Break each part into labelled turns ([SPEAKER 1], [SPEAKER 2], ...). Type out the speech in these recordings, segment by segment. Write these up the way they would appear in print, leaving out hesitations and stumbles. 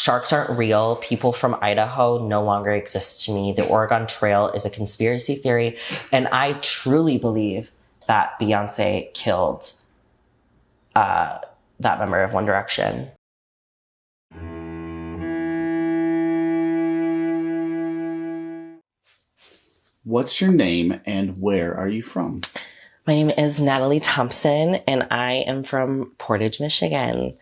[SPEAKER 1] Sharks aren't real. People from Idaho no longer exist to me. The Oregon Trail is a conspiracy theory. And I truly believe that Beyonce killed that member of One Direction.
[SPEAKER 2] What's your name and where are you from?
[SPEAKER 1] My name is Natalie Thompson, and I am from Portage, Michigan.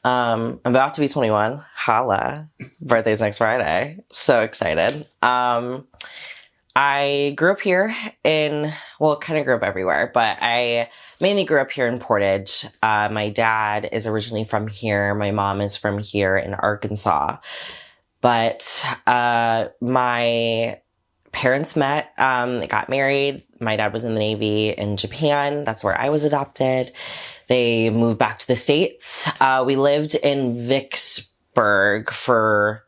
[SPEAKER 1] I'm about to be 21. Holla. Birthday's next Friday. So excited. I grew up here kind of grew up everywhere, but I mainly grew up here in Portage. My dad is originally from here. My mom is from here in Arkansas. But my parents met, got married. My dad was in the Navy in Japan. That's where I was adopted. They moved back to the States. We lived in Vicksburg for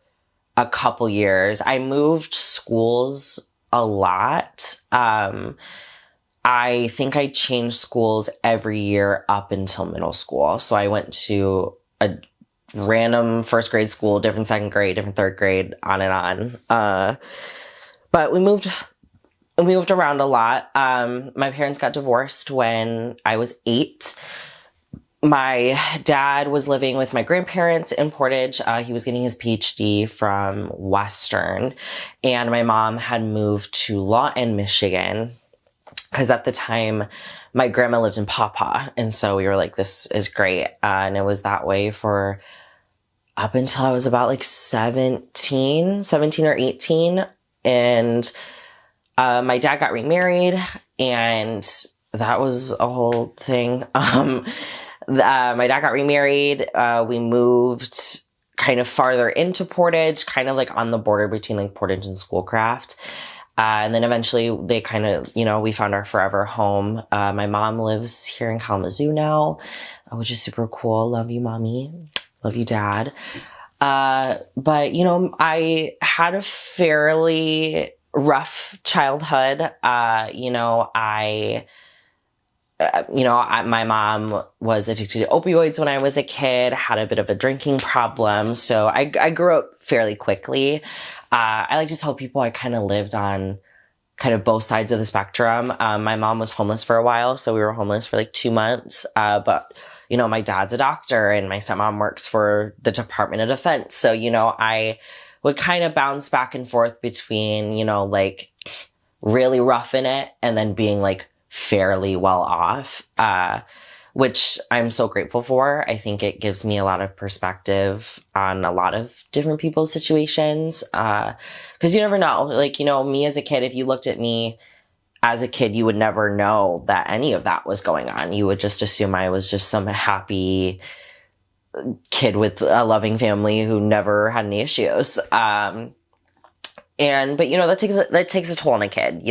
[SPEAKER 1] a couple years. I moved schools a lot. I think I changed schools every year up until middle school. So I went to a random first grade school, different second grade, different third grade, on and on. But we moved around a lot. My parents got divorced when I was 8. My dad was living with my grandparents in Portage. He was getting his PhD from Western. And my mom had moved to Lawton, Michigan, because at the time my grandma lived in Paw Paw. And so we were like, this is great. And it was that way for up until I was about like 17 or 18. And my dad got remarried, and that was a whole thing. My dad got remarried. We moved kind of farther into Portage, kind of like on the border between like Portage and Schoolcraft. And then eventually they kind of, we found our forever home. My mom lives here in Kalamazoo now, which is super cool. Love you, mommy. Love you, dad. But, I had a fairly rough childhood. My mom was addicted to opioids when I was a kid, had a bit of a drinking problem. So I grew up fairly quickly. I like to tell people I kind of lived on kind of both sides of the spectrum. My mom was homeless for a while, so we were homeless for like 2 months. But my dad's a doctor and my stepmom works for the Department of Defense. So, I would kind of bounce back and forth between, like really roughing it and then being like fairly well off, which I'm so grateful for. I think it gives me a lot of perspective on a lot of different people's situations. 'Cause you never know, like, me as a kid, if you looked at me as a kid, you would never know that any of that was going on. You would just assume I was just some happy kid with a loving family who never had any issues. But that takes a toll on a kid,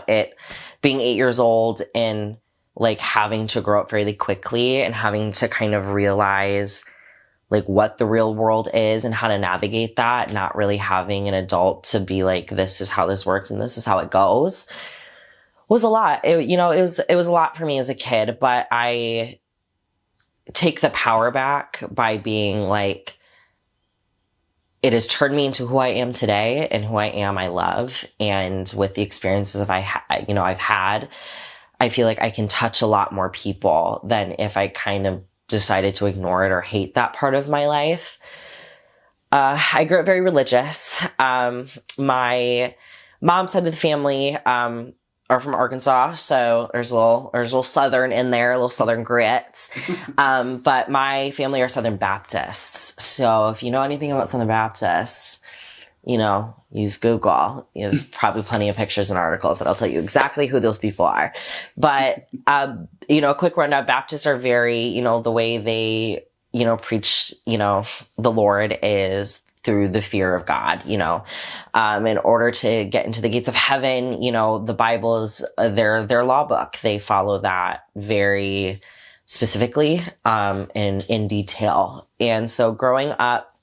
[SPEAKER 1] it being 8 years old and like having to grow up fairly quickly and having to kind of realize like what the real world is and how to navigate that, not really having an adult to be like, this is how this works and this is how it goes, was a lot. It was a lot for me as a kid, but I take the power back by being like, it has turned me into who I am today, and who I am, I love. And with the experiences I've had, I feel like I can touch a lot more people than if I kind of decided to ignore it or hate that part of my life. I grew up very religious. My mom's side of the family, are from Arkansas, so there's a little Southern in there, a little Southern grits. But my family are Southern Baptists. So if you know anything about Southern Baptists, use Google. There's probably plenty of pictures and articles that'll tell you exactly who those people are. But, a quick rundown. Baptists are very, the way they, preach, the Lord is through the fear of God, in order to get into the gates of heaven, the Bible is their law book. They follow that very specifically, in detail. And so growing up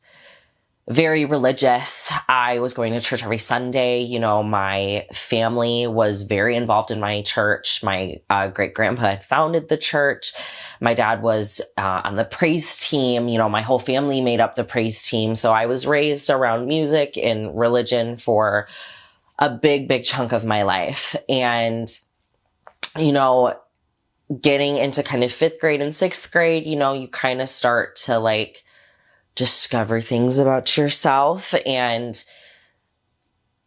[SPEAKER 1] very religious. I was going to church every Sunday. You know, my family was very involved in my church. My great grandpa had founded the church. My dad was on the praise team. You know, my whole family made up the praise team. So I was raised around music and religion for a big, big chunk of my life. And, you know, getting into kind of 5th grade and 6th grade, you know, you kind of start to like discover things about yourself. And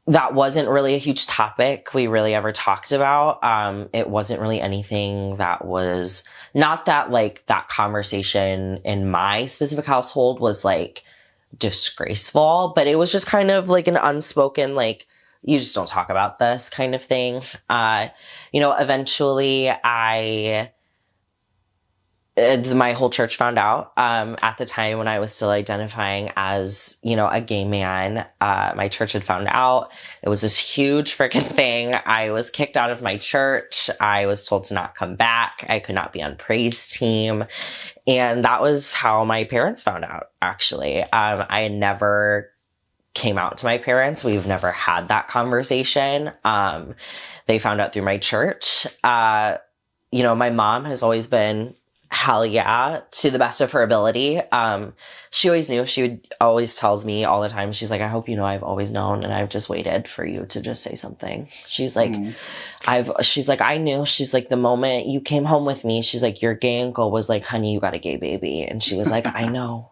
[SPEAKER 1] that wasn't really a huge topic we really ever talked about. It wasn't really anything that was, not that like that conversation in my specific household was like disgraceful, but it was just kind of like an unspoken, like, you just don't talk about this kind of thing. You know, eventually my whole church found out. At the time when I was still identifying as, you know, a gay man, my church had found out. It was this huge freaking thing. I was kicked out of my church. I was told to not come back. I could not be on praise team. And that was how my parents found out, actually. I never came out to my parents. We've never had that conversation. They found out through my church. You know, my mom has always been hell yeah to the best of her ability. She always knew. Always tells me all the time. She's like, I hope you know I've always known and I've just waited for you to just say something. She's like, she's like, I knew. She's like, the moment you came home with me, she's like, your gay uncle was like, honey, you got a gay baby. And she was like, I know.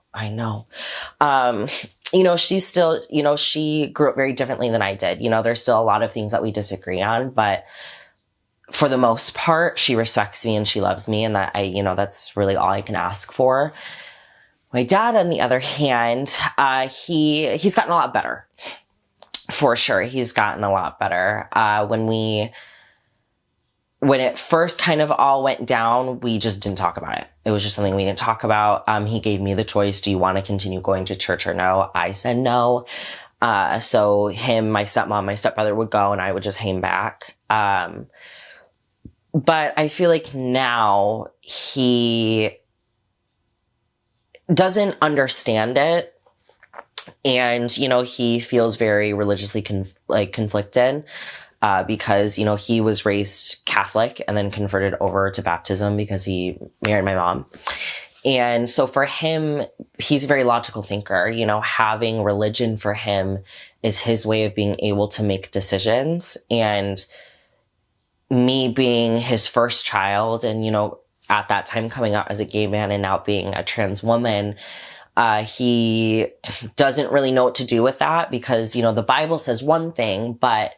[SPEAKER 1] You know, she's still, you know, she grew up very differently than I did. You know, there's still a lot of things that we disagree on, but for the most part, she respects me and she loves me. And that you know, that's really all I can ask for. My dad, on the other hand, he's gotten a lot better. For sure. He's gotten a lot better. When it first kind of all went down, we just didn't talk about it. It was just something we didn't talk about. He gave me the choice. Do you want to continue going to church or no? I said no. So him, my stepmom, my stepbrother would go and I would just hang back. But I feel like now he doesn't understand it. And, you know, he feels very religiously conflicted. Because, you know, he was raised Catholic and then converted over to baptism because he married my mom. And so for him, he's a very logical thinker. You know, having religion for him is his way of being able to make decisions. And me being his first child and, you know, at that time coming out as a gay man and now being a trans woman, he doesn't really know what to do with that because, you know, the Bible says one thing, but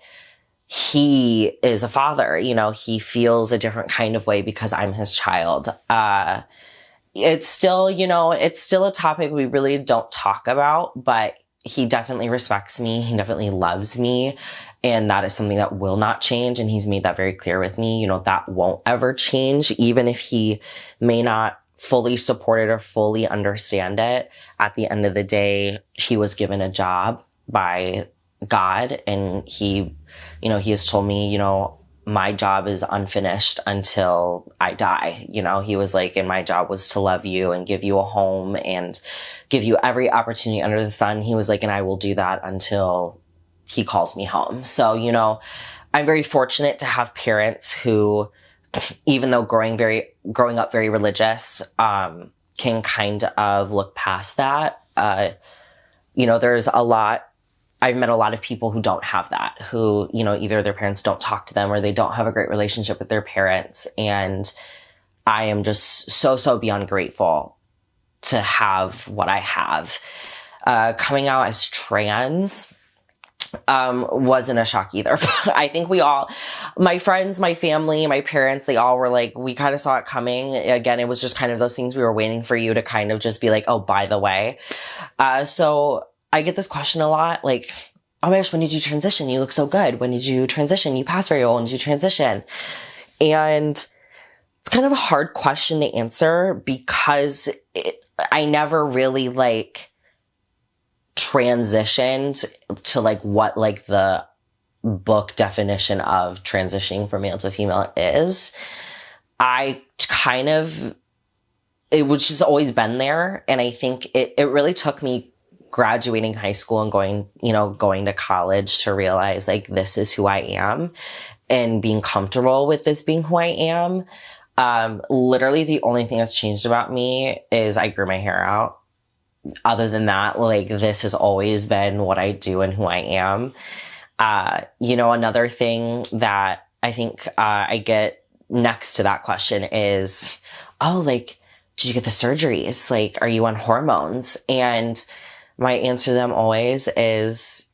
[SPEAKER 1] he is a father, you know, he feels a different kind of way because I'm his child. It's still, you know, it's still a topic we really don't talk about, but he definitely respects me. He definitely loves me. And that is something that will not change. And he's made that very clear with me. You know, that won't ever change, even if he may not fully support it or fully understand it. At the end of the day, he was given a job by God, and he, you know, he has told me, you know, my job is unfinished until I die. You know, he was like, and my job was to love you and give you a home and give you every opportunity under the sun. He was like, and I will do that until he calls me home. So, you know, I'm very fortunate to have parents who, even though growing up very religious, can kind of look past that. You know, I've met a lot of people who don't have that, who, you know, either their parents don't talk to them or they don't have a great relationship with their parents. And I am just so beyond grateful to have what I have. Coming out as trans wasn't a shock either. I think my friends, my family, my parents, they all were like, we kind of saw it coming. Again, it was just kind of those things we were waiting for you to kind of just be like, oh, by the way. So I get this question a lot, like, oh my gosh, when did you transition? You look so good. When did you transition? You passed very well. When did you transition? And it's kind of a hard question to answer because I never really like transitioned to like what like the book definition of transitioning from male to female is. It was just always been there. And I think it really took me graduating high school and going to college to realize like, this is who I am and being comfortable with this being who I am. Literally the only thing that's changed about me is I grew my hair out. Other than that, like, this has always been what I do and who I am. Another thing that I think I get next to that question is, oh, like, did you get the surgeries? Like, are you on hormones? And my answer to them always is,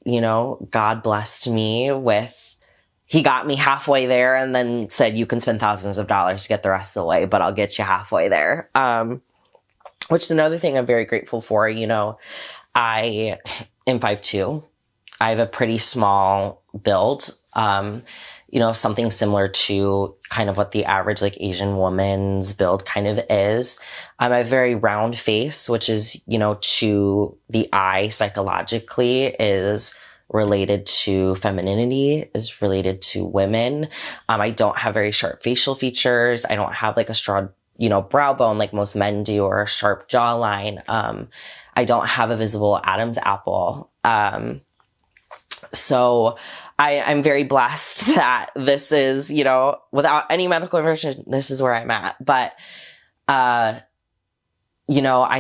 [SPEAKER 1] God blessed me with, he got me halfway there and then said, you can spend thousands of dollars to get the rest of the way, but I'll get you halfway there. Which is another thing I'm very grateful for. I am 5'2". I have a pretty small build. Something similar to kind of what the average like Asian woman's build kind of is. I have a very round face, which is, to the eye psychologically is related to femininity, is related to women. I don't have very sharp facial features. I don't have like a strong, brow bone like most men do, or a sharp jawline. I don't have a visible Adam's apple. So I'm very blessed that this is, without any medical information, this is where I'm at. But, I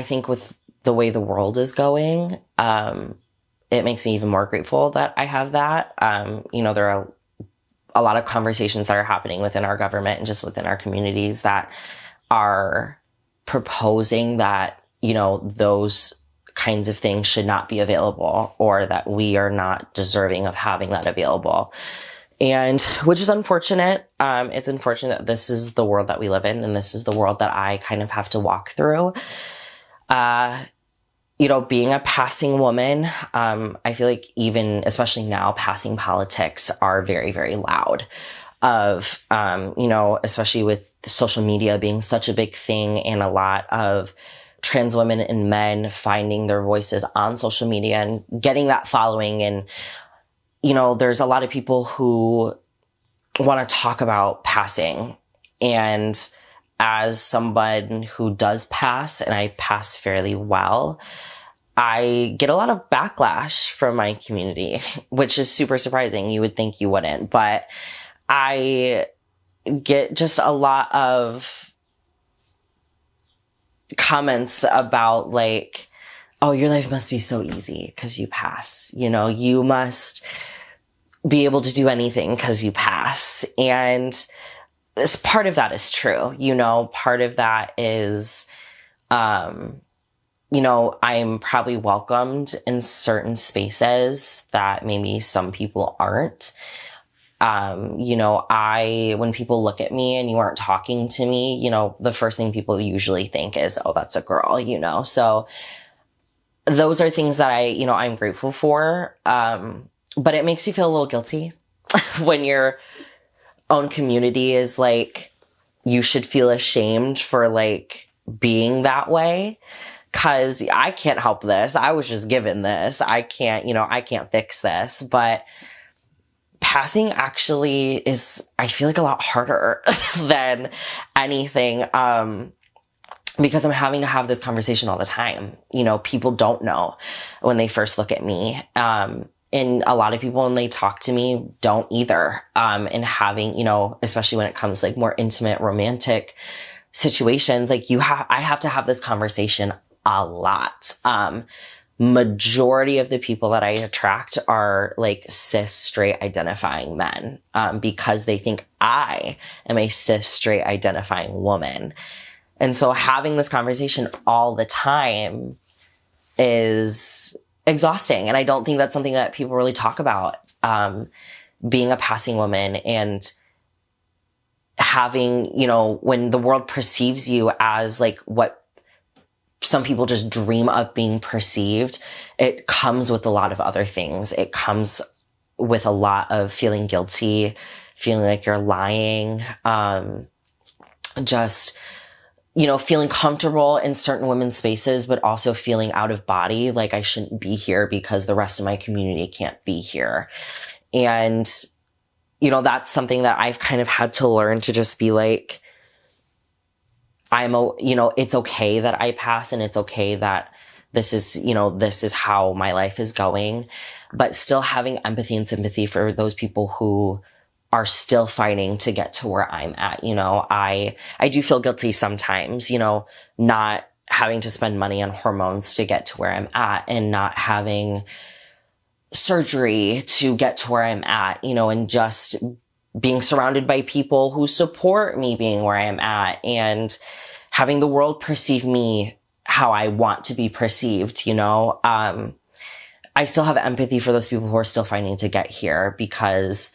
[SPEAKER 1] think with the way the world is going, it makes me even more grateful that I have that. There are a lot of conversations that are happening within our government and just within our communities that are proposing that, those kinds of things should not be available, or that we are not deserving of having that available. And which is unfortunate. It's unfortunate that this is the world that we live in, and this is the world that I kind of have to walk through. Being a passing woman, I feel like even, especially now, passing politics are very, very loud. Especially with social media being such a big thing, and a lot of trans women and men finding their voices on social media and getting that following. And, there's a lot of people who want to talk about passing. And as someone who does pass, and I pass fairly well, I get a lot of backlash from my community, which is super surprising. You would think you wouldn't, but I get just a lot of comments about like, oh, your life must be so easy because you pass. You must be able to do anything because you pass. And this part of that is true. Part of that is, I'm probably welcomed in certain spaces that maybe some people aren't. When people look at me and you aren't talking to me, the first thing people usually think is, oh, that's a girl, so those are things that I'm grateful for. But it makes you feel a little guilty when your own community is like, you should feel ashamed for like being that way. 'Cause I can't help this. I was just given this. I can't fix this, but passing actually is, I feel like, a lot harder than anything, because I'm having to have this conversation all the time. People don't know when they first look at me. And a lot of people, when they talk to me, don't either. And having, especially when it comes to like more intimate, romantic situations, like I have to have this conversation a lot. Majority of the people that I attract are like cis straight identifying men, because they think I am a cis straight identifying woman. And so having this conversation all the time is exhausting. And I don't think that's something that people really talk about, being a passing woman and having, when the world perceives you as like what some people just dream of being perceived, it comes with a lot of other things. It comes with a lot of feeling guilty, feeling like you're lying, feeling comfortable in certain women's spaces, but also feeling out of body, like I shouldn't be here because the rest of my community can't be here. And, that's something that I've kind of had to learn to just be like, it's okay that I pass, and it's okay that this is how my life is going, but still having empathy and sympathy for those people who are still fighting to get to where I'm at. I do feel guilty sometimes, not having to spend money on hormones to get to where I'm at, and not having surgery to get to where I'm at, and just being surrounded by people who support me being where I'm at, and having the world perceive me how I want to be perceived. I still have empathy for those people who are still fighting to get here, because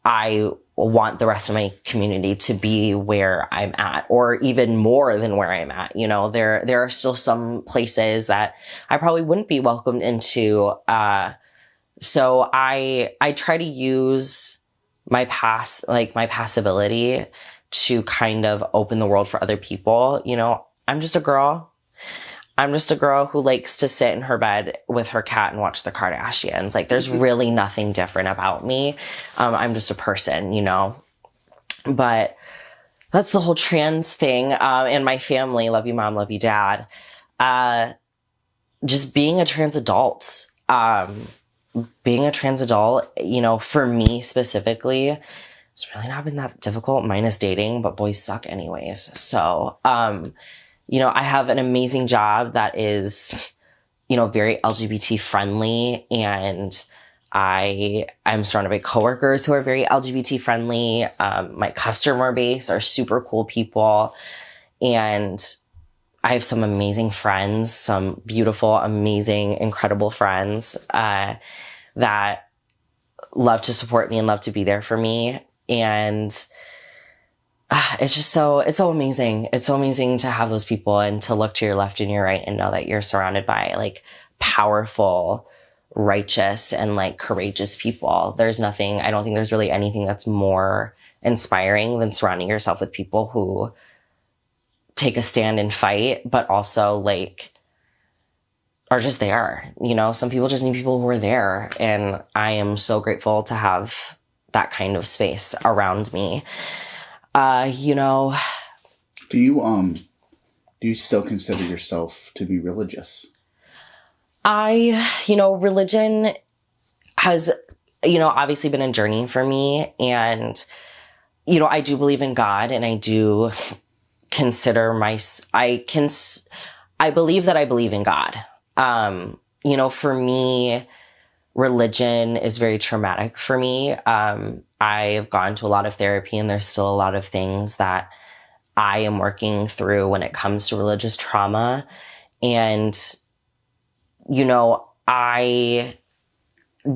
[SPEAKER 1] I want the rest of my community to be where I'm at, or even more than where I'm at. There are still some places that I probably wouldn't be welcomed into. So I try to use my passability to kind of open the world for other people. I'm just a girl. I'm just a girl who likes to sit in her bed with her cat and watch the Kardashians. Like, there's really nothing different about me. I'm just a person, But that's the whole trans thing. And my family, love you, mom, love you, dad. Just being a trans adult. For me specifically, it's really not been that difficult, minus dating, but boys suck anyways. So, I have an amazing job that is, very LGBT friendly, and I'm surrounded by coworkers who are very LGBT friendly. My customer base are super cool people, and I have some amazing friends, some beautiful, amazing, incredible friends, that love to support me and love to be there for me. And it's so amazing. It's so amazing to have those people and to look to your left and your right and know that you're surrounded by like powerful, righteous, and like courageous people. I don't think there's really anything that's more inspiring than surrounding yourself with people who take a stand and fight, but also like are just there. Some people just need people who are there. And I am so grateful to have that kind of space around me.
[SPEAKER 2] Do you still consider yourself to be religious?
[SPEAKER 1] Religion has, obviously been a journey for me. And, I do believe in God, and I do consider I believe that I believe in God. For me, religion is very traumatic for me. I've gone to a lot of therapy, and there's still a lot of things that I am working through when it comes to religious trauma. And, I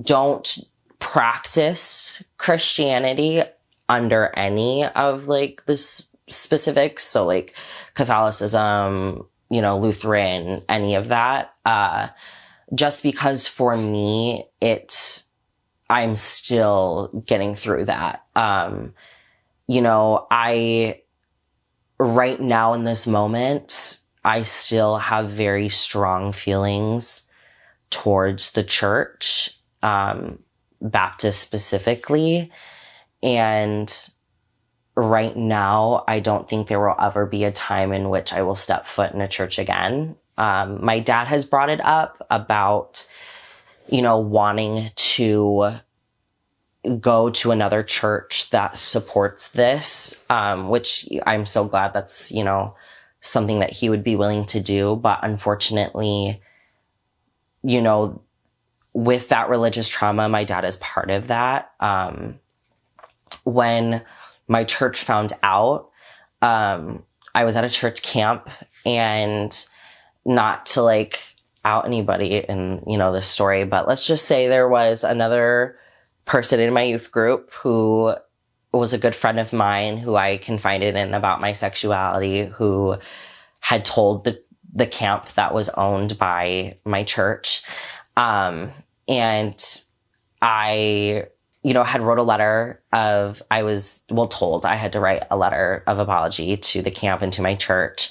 [SPEAKER 1] don't practice Christianity under any of like the specifics. So like Catholicism, Lutheran, any of that. Just because for me, I'm still getting through that. Right now in this moment, I still have very strong feelings towards the church, Baptist specifically. And right now, I don't think there will ever be a time in which I will step foot in a church again. My dad has brought it up about, wanting to go to another church that supports this, which I'm so glad that's, something that he would be willing to do. But unfortunately, with that religious trauma, my dad is part of that. When my church found out, I was at a church camp, and not to like out anybody in, this story, but let's just say there was another person in my youth group who was a good friend of mine, who I confided in about my sexuality, who had told the camp that was owned by my church. And I, had wrote a letter I was told I had to write a letter of apology to the camp and to my church.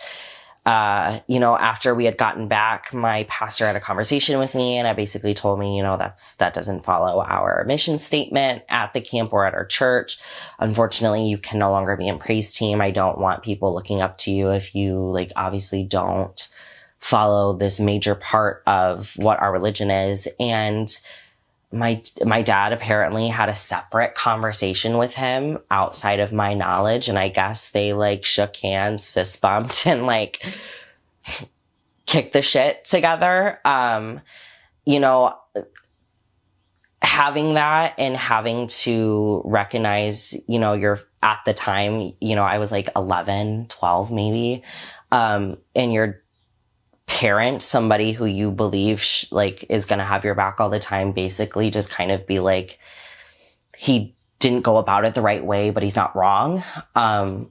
[SPEAKER 1] After we had gotten back, my pastor had a conversation with me, and I basically told me, that doesn't follow our mission statement at the camp or at our church. Unfortunately, you can no longer be in praise team. I don't want people looking up to you if you obviously don't follow this major part of what our religion is. And my dad apparently had a separate conversation with him outside of my knowledge. And I guess they like shook hands, fist bumped, and like kicked the shit together. You know, having that and having to recognize, you know, you're at the time, you know, I was like 11, 12 maybe. And your parent, somebody who you believe like is going to have your back all the time, basically just kind of be like, he didn't go about it the right way, but he's not wrong,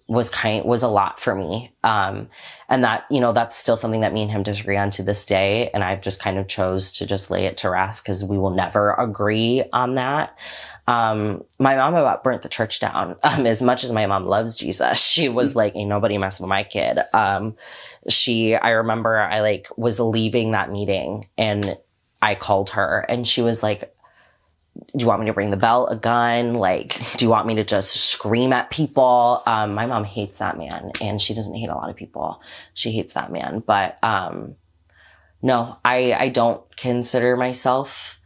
[SPEAKER 1] was a lot for me. And that, you know, that's still something that me and him disagree on to this day. And I've just kind of chose to just lay it to rest because we will never agree on that. My mom about burnt the church down. As much as my mom loves Jesus, she was like, ain't nobody messing with my kid. I remember I like was leaving that meeting and I called her and she was like, do you want me to ring the bell, a gun? Like, do you want me to just scream at people? My mom hates that man and she doesn't hate a lot of people. She hates that man. But, no, I don't consider myself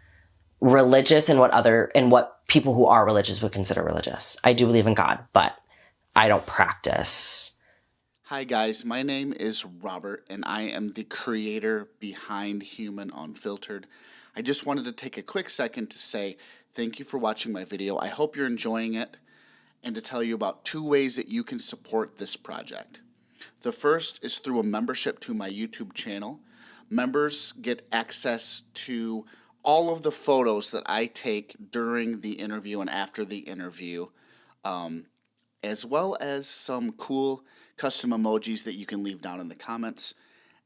[SPEAKER 1] religious in what people who are religious would consider religious. I do believe in God, but I don't practice.
[SPEAKER 2] Hi guys, my name is Robert and I am the creator behind Human Unfiltered. I just wanted to take a quick second to say thank you for watching my video. I hope you're enjoying it and to tell you about 2 ways that you can support this project. The first is through a membership to my YouTube channel. Members get access to all of the photos that I take during the interview and after the interview, as well as some cool custom emojis that you can leave down in the comments.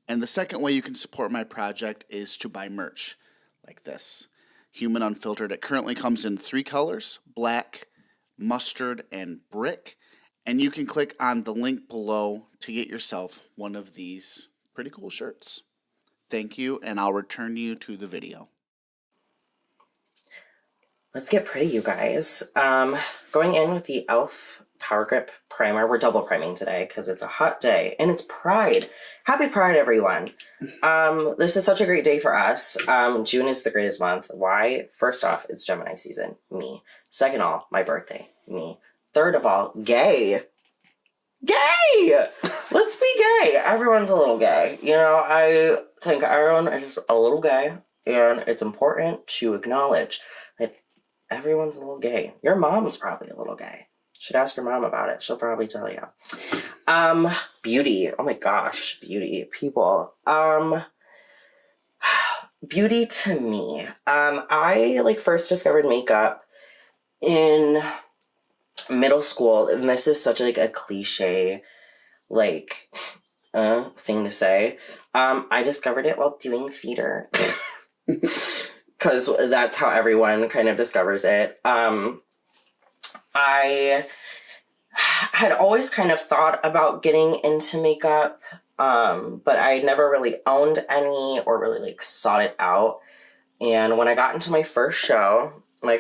[SPEAKER 2] And the second way you can support my project is to buy merch like this, Human Unfiltered. It currently comes in 3 colors, black, mustard, and brick. And you can click on the link below to get yourself one of these pretty cool shirts. Thank you, and I'll return you to the video.
[SPEAKER 1] Let's get pretty, you guys. Going in with the e.l.f. Power Grip Primer. We're double priming today because it's a hot day and it's Pride. Happy Pride, everyone. This is such a great day for us. June is the greatest month. Why? First off, it's Gemini season. Me. Second of all, my birthday. Me. Third of all, gay. Gay! Let's be gay. Everyone's a little gay. You know, I think everyone is just a little gay, and it's important to acknowledge that everyone's a little gay. Your mom's probably a little gay. Should ask your mom about it. She'll probably tell you. Beauty. Oh my gosh, beauty. People. Beauty to me. I like first discovered makeup in middle school, and this is such like a cliche like thing to say. I discovered it while doing theater. Because that's how everyone kind of discovers it. I had always kind of thought about getting into makeup, but I never really owned any or really like sought it out. And when I got into my first show I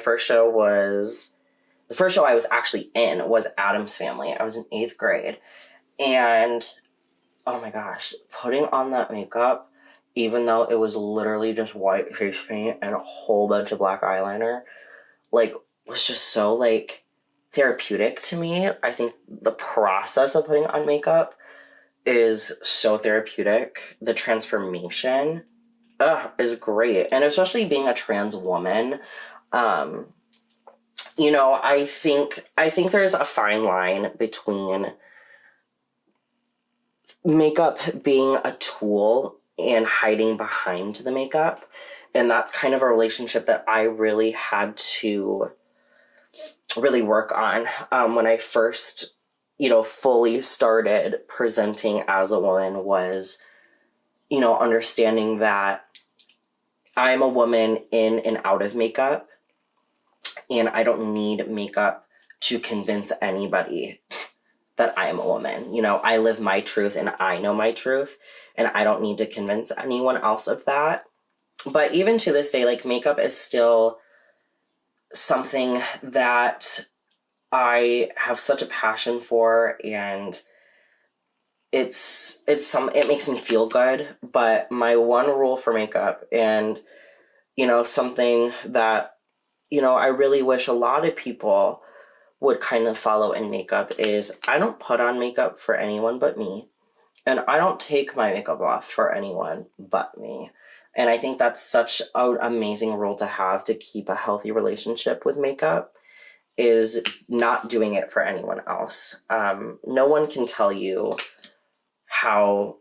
[SPEAKER 1] was actually in was Addams Family. I was in 8th grade. And oh my gosh, putting on that makeup, even though it was literally just white face paint and a whole bunch of black eyeliner, like, was just so, like, therapeutic to me. I think the process of putting on makeup is so therapeutic. The transformation is great. And especially being a trans woman, you know, I think there's a fine line between makeup being a tool and hiding behind the makeup. And that's kind of a relationship that I really had to really work on when I first, you know, fully started presenting as a woman was, you know, understanding that I'm a woman in and out of makeup, and I don't need makeup to convince anybody that I am a woman. You know, I live my truth and I know my truth, and I don't need to convince anyone else of that. But even to this day, like, makeup is still something that I have such a passion for, and it makes me feel good, but my one rule for makeup, and something that I really wish a lot of people would kind of follow in makeup, is I don't put on makeup for anyone but me, and I don't take my makeup off for anyone but me. And I think that's such an amazing rule to have to keep a healthy relationship with makeup, is not doing it for anyone else. No one can tell you how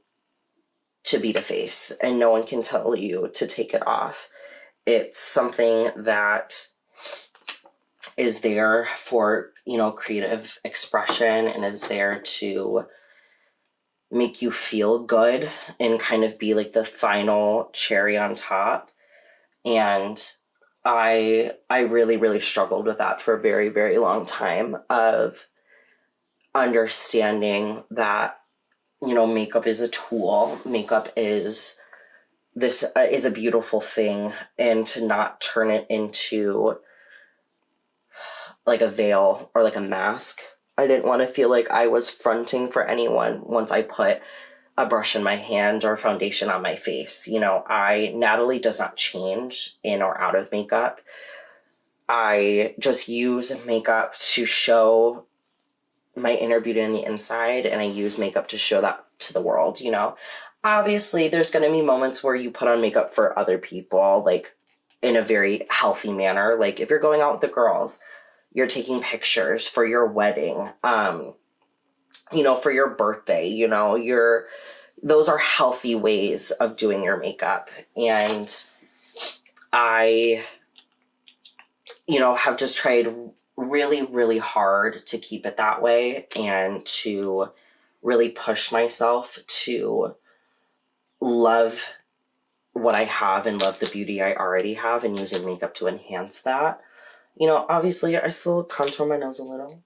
[SPEAKER 1] to beat a face, and no one can tell you to take it off. It's something that is there for, creative expression, and is there to make you feel good and kind of be like the final cherry on top. And I really, really struggled with that for a very, very long time, of understanding that, makeup is a tool. Makeup is is a beautiful thing, and to not turn it into like a veil or like a mask. I didn't want to feel like I was fronting for anyone once I put a brush in my hand or foundation on my face. Natalie does not change in or out of makeup. I just use makeup to show my inner beauty on the inside, and I use makeup to show that to the world. Obviously there's going to be moments where you put on makeup for other people, like in a very healthy manner. Like if you're going out with the girls, you're taking pictures for your wedding, for your birthday, those are healthy ways of doing your makeup. And I, have just tried really, really hard to keep it that way, and to really push myself to love what I have and love the beauty I already have, and using makeup to enhance that. Obviously I still contour my nose a little.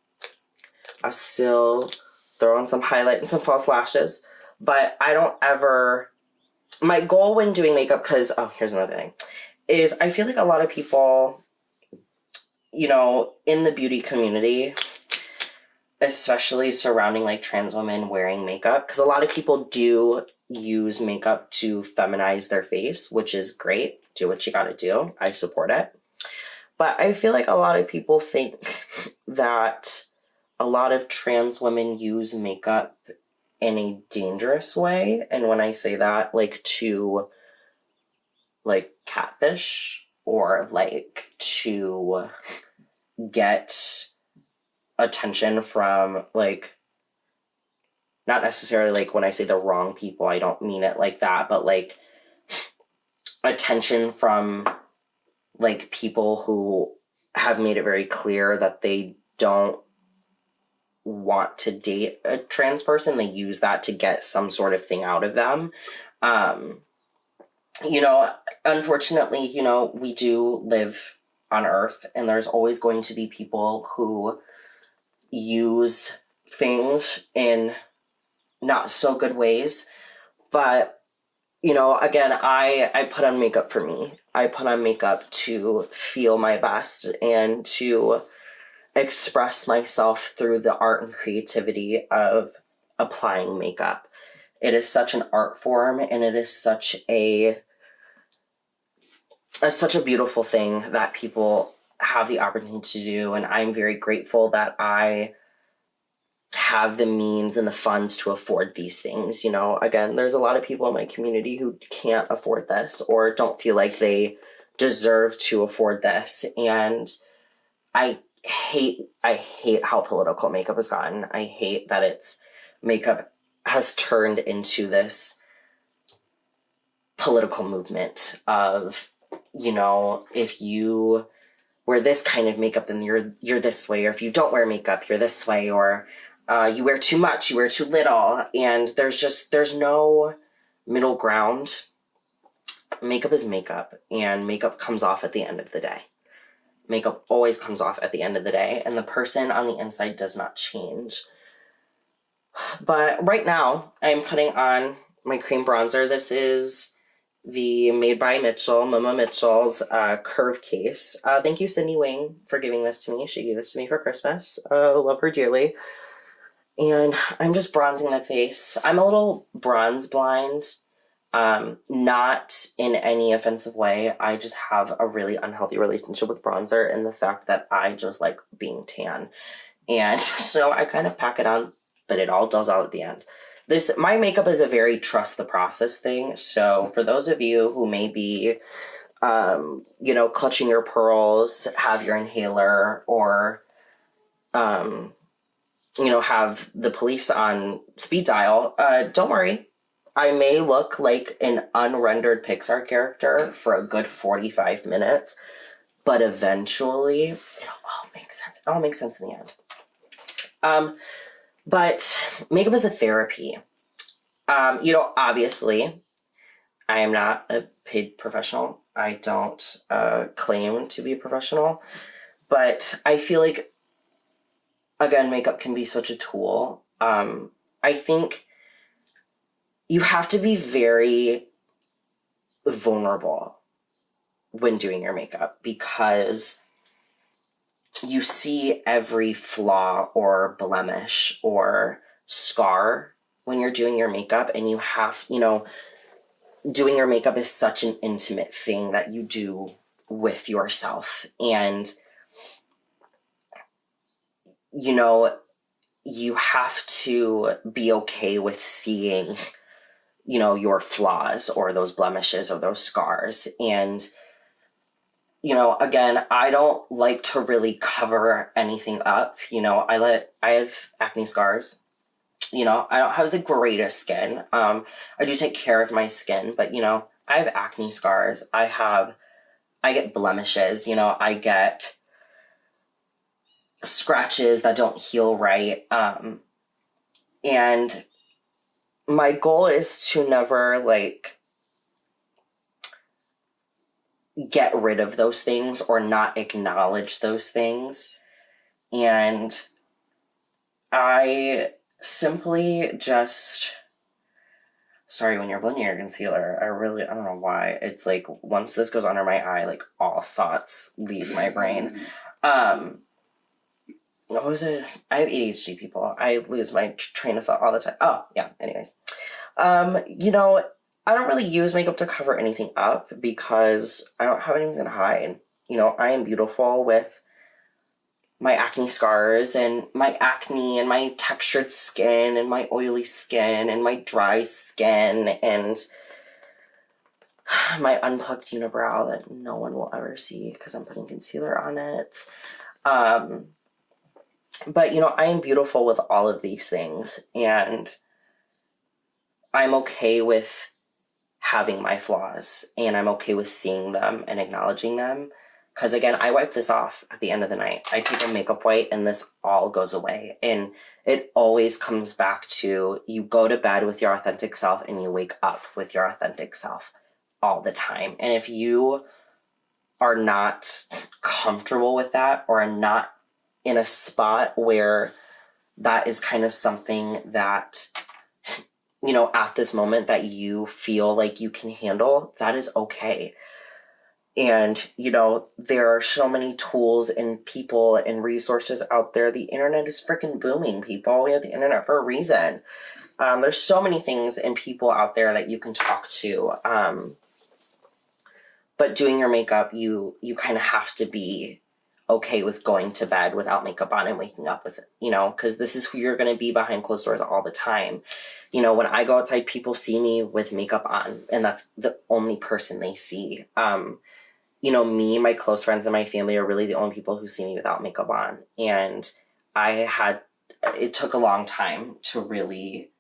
[SPEAKER 1] I still throw on some highlight and some false lashes, but I don't ever, my goal when doing makeup, here's another thing, is I feel like a lot of people, in the beauty community, especially surrounding like trans women wearing makeup, because a lot of people do use makeup to feminize their face, which is great. Do what you gotta do. I support it. But I feel like a lot of people think that a lot of trans women use makeup in a dangerous way. And when I say that, like to like catfish, or like to get attention from, like, not necessarily like when I say the wrong people, I don't mean it like that, but like attention from like people who have made it very clear that they don't want to date a trans person. They use that to get some sort of thing out of them. Unfortunately, we do live on Earth, and there's always going to be people who use things in not so good ways. But again, I put on makeup for me. I put on makeup to feel my best, and to express myself through the art and creativity of applying makeup. It is such an art form, and it is such a beautiful thing that people have the opportunity to do. And I'm very grateful that I have the means and the funds to afford these things. Again, there's a lot of people in my community who can't afford this, or don't feel like they deserve to afford this. And I hate how political makeup has gotten. I hate that makeup has turned into this political movement of, if you wear this kind of makeup, then you're this way, or if you don't wear makeup, you're this way, or you wear too much, you wear too little. And there's no middle ground. Makeup is makeup, and makeup comes off at the end of the day. Makeup always comes off at the end of the day, and the person on the inside does not change. But right now, I'm putting on my cream bronzer. This is the Made by Mitchell, Mama Mitchell's curve case. Thank you, Cindy Wing, for giving this to me. She gave this to me for Christmas. I love her dearly. And I'm just bronzing my face. I'm a little bronze blind. Not in any offensive way. I just have a really unhealthy relationship with bronzer and the fact that I just like being tan. And so I kind of pack it on, but it all does out at the end. My makeup is a very trust the process thing. So for those of you who may be, clutching your pearls, have your inhaler, or, have the police on speed dial, don't worry. I may look like an unrendered Pixar character for a good 45 minutes, but eventually it'll all make sense. It all makes sense in the end. But makeup is a therapy. Obviously, I am not a paid professional. I don't claim to be a professional, but I feel like, again, makeup can be such a tool. I think you have to be very vulnerable when doing your makeup because you see every flaw or blemish or scar when you're doing your makeup, and you have, doing your makeup is such an intimate thing that you do with yourself. And, you have to be okay with seeing, your flaws or those blemishes or those scars. And, again, I don't like to really cover anything up. I have acne scars. I don't have the greatest skin. I do take care of my skin, but, I have acne scars. I get blemishes, I get scratches that don't heal right. And my goal is to never, get rid of those things or not acknowledge those things. And I simply just... Sorry, when you're blending your concealer, I don't know why. It's like, once this goes under my eye, all thoughts leave my brain. What was it? I have ADHD, people. I lose my train of thought all the time. Oh, yeah, anyways. I don't really use makeup to cover anything up because I don't have anything to hide. I am beautiful with my acne scars and my acne and my textured skin and my oily skin and my dry skin and my unplugged unibrow that no one will ever see because I'm putting concealer on it. But, I am beautiful with all of these things, and I'm okay with having my flaws, and I'm okay with seeing them and acknowledging them. Because, again, I wipe this off at the end of the night. I take a makeup wipe, and this all goes away. And it always comes back to, you go to bed with your authentic self, and you wake up with your authentic self all the time. And if you are not comfortable with that, or are not in a spot where that is kind of something that, at this moment that you feel like you can handle, that is okay. And, there are so many tools and people and resources out there. The internet is freaking booming, people. We have the internet for a reason. There's so many things and people out there that you can talk to. But doing your makeup, you kind of have to be okay with going to bed without makeup on and waking up with it, because this is who you're going to be behind closed doors all the time. When I go outside, people see me with makeup on, and that's the only person they see. Me, my close friends, and my family are really the only people who see me without makeup on. And it took a long time to really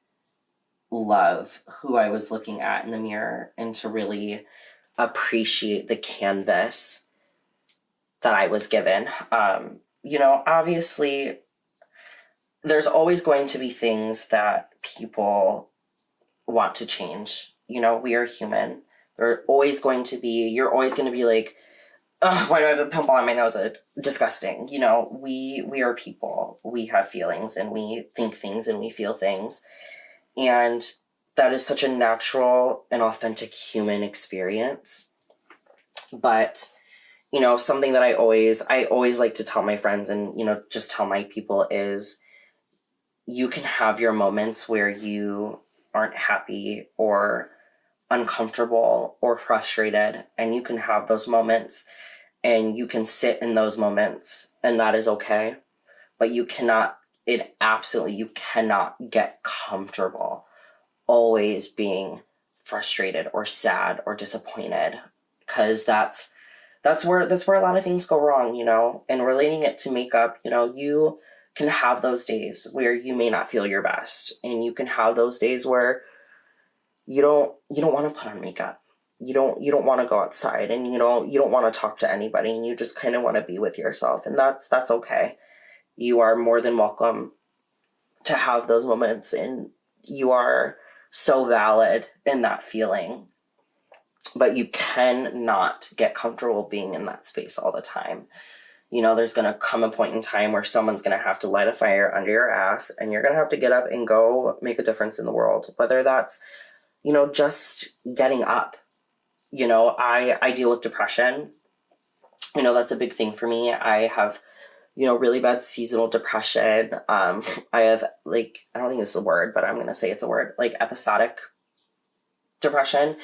[SPEAKER 1] love who I was looking at in the mirror and to really appreciate the canvas that I was given. Obviously, there's always going to be things that people want to change. We are human. You're always going to be like, oh, why do I have a pimple on my nose? Disgusting. We are people. We have feelings, and we think things, and we feel things. And that is such a natural and authentic human experience. But something that I always like to tell my friends and, just tell my people is, you can have your moments where you aren't happy or uncomfortable or frustrated, and you can have those moments and you can sit in those moments, and that is okay. But you cannot, you cannot get comfortable always being frustrated or sad or disappointed, because that's where a lot of things go wrong, and relating it to makeup, you can have those days where you may not feel your best, and you can have those days where you don't want to put on makeup. You don't want to go outside, and you don't want to talk to anybody, and you just kind of want to be with yourself, and that's okay. You are more than welcome to have those moments, and you are so valid in that feeling. But you cannot get comfortable being in that space all the time. There's going to come a point in time where someone's going to have to light a fire under your ass, and you're going to have to get up and go make a difference in the world. Whether that's, just getting up. I deal with depression. That's a big thing for me. I have, really bad seasonal depression. I have, I don't think it's a word, but I'm going to say it's a word, episodic depression.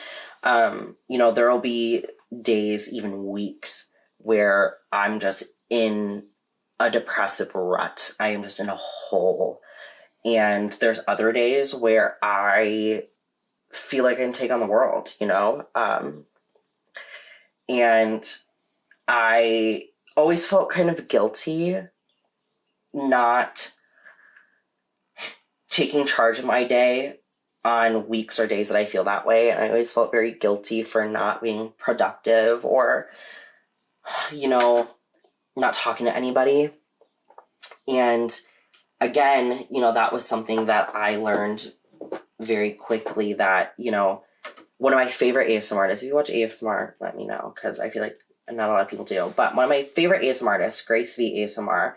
[SPEAKER 1] There'll be days, even weeks, where I'm just in a depressive rut. I am just in a hole. And there's other days where I feel like I can take on the world, and I always felt kind of guilty not taking charge of my day on weeks or days that I feel that way. And I always felt very guilty for not being productive or, not talking to anybody. And again, that was something that I learned very quickly, that, one of my favorite ASMR artists, if you watch ASMR, let me know, because I feel like not a lot of people do, but one of my favorite ASMR artists, Grace V ASMR,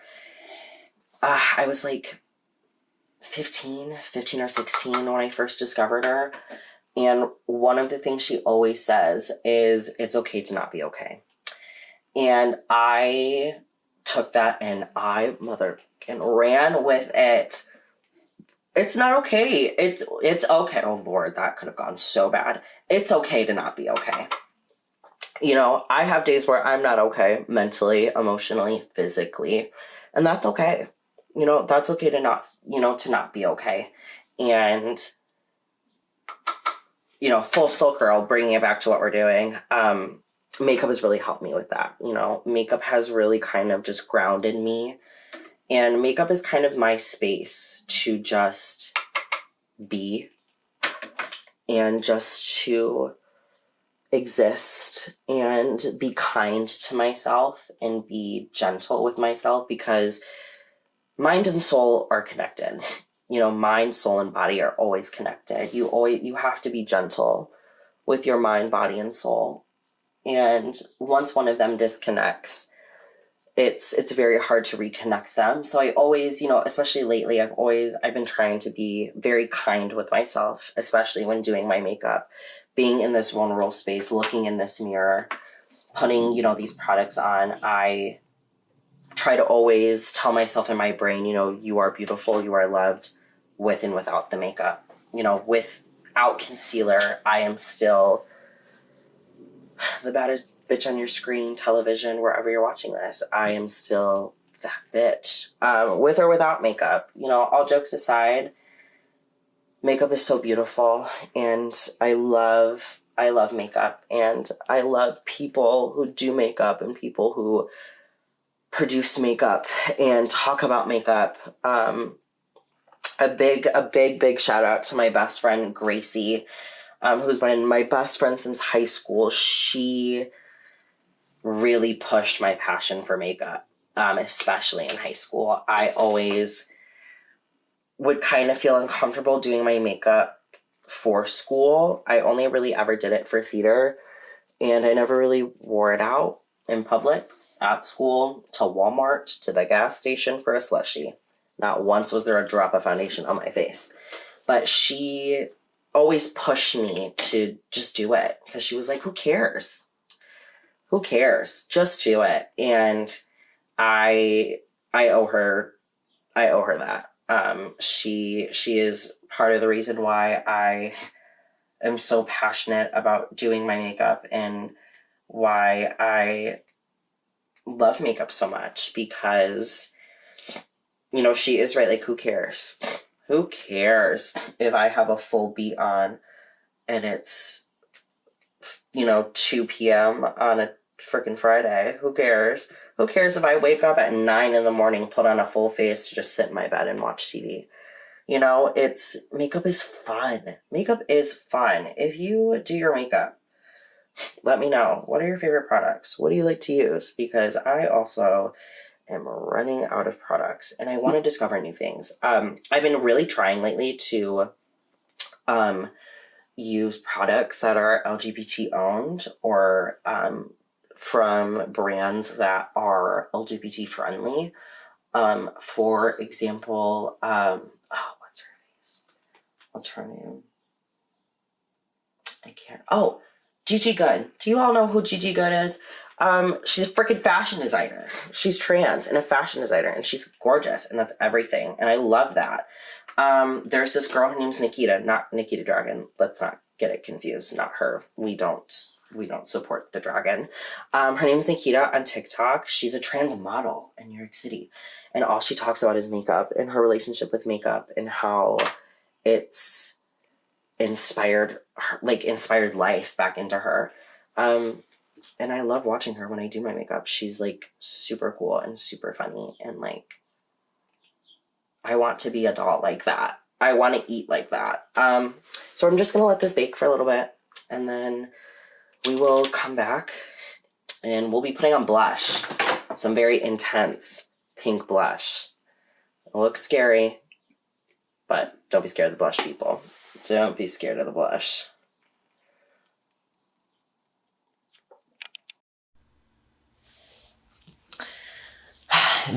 [SPEAKER 1] I was 15 or 16 when I first discovered her. And one of the things she always says is, it's okay to not be okay. And I took that and I ran with it. It's not okay. It's okay. Oh Lord, that could have gone so bad. It's okay to not be okay. I have days where I'm not okay mentally, emotionally, physically, and that's okay. That's okay to not be okay. And, full circle, bringing it back to what we're doing. Makeup has really helped me with that. Makeup has really kind of just grounded me. And makeup is kind of my space to just be and just to exist and be kind to myself and be gentle with myself, because mind and soul are connected. Mind, soul, and body are always connected. You have to be gentle with your mind, body, and soul. And once one of them disconnects, it's very hard to reconnect them. So I always, especially lately, I've been trying to be very kind with myself, especially when doing my makeup, being in this vulnerable space, looking in this mirror, putting, these products on. I try to always tell myself in my brain, you are beautiful, you are loved, with and without the makeup. Without concealer, I am still the baddest bitch on your screen, television, wherever you're watching this. I am still that bitch, with or without makeup. All jokes aside, makeup is so beautiful, and I love makeup, and I love people who do makeup and people who produce makeup and talk about makeup. A big shout out to my best friend Gracie, who's been my best friend since high school. She really pushed my passion for makeup, especially in high school. I always would kind of feel uncomfortable doing my makeup for school. I only really ever did it for theater, and I never really wore it out in public, at school, to Walmart, to the gas station for a slushie. Not once was there a drop of foundation on my face. But she always pushed me to just do it, because she was like, who cares? Who cares? Just do it. And I owe her that. She is part of the reason why I am so passionate about doing my makeup and why I love makeup so much, because, you know, she is right. Like, who cares? Who cares if I have a full beat on and it's, you know, 2 p.m. on a freaking Friday? Who cares? Who cares if I wake up at 9 in the morning, put on a full face to just sit in my bed and watch TV? You know, makeup is fun. Makeup is fun. If you do your makeup, let me know. What are your favorite products? What do you like to use? Because I also am running out of products and I want to discover new things. I've been really trying lately to use products that are LGBT owned, or from brands that are LGBT friendly. For example, what's her face? What's her name? I can't. Oh, Gigi Good. Do you all know who Gigi Good is? She's a freaking fashion designer. She's trans and a fashion designer, and she's gorgeous, and that's everything. And I love that. There's this girl, her name's Nikita, not Nikita Dragon. Let's not get it confused. Not her. We don't support the dragon. Her name's Nikita on TikTok. She's a trans model in New York City, and all she talks about is makeup and her relationship with makeup and how it's inspired life back into her. And I love watching her when I do my makeup. She's like super cool and super funny, and like, I want to be a doll like that. I want to eat like that. So I'm just gonna let this bake for a little bit, and then we will come back and we'll be putting on blush. Some very intense pink blush. It looks scary, but don't be scared of the blush, people. Don't be scared of the blush.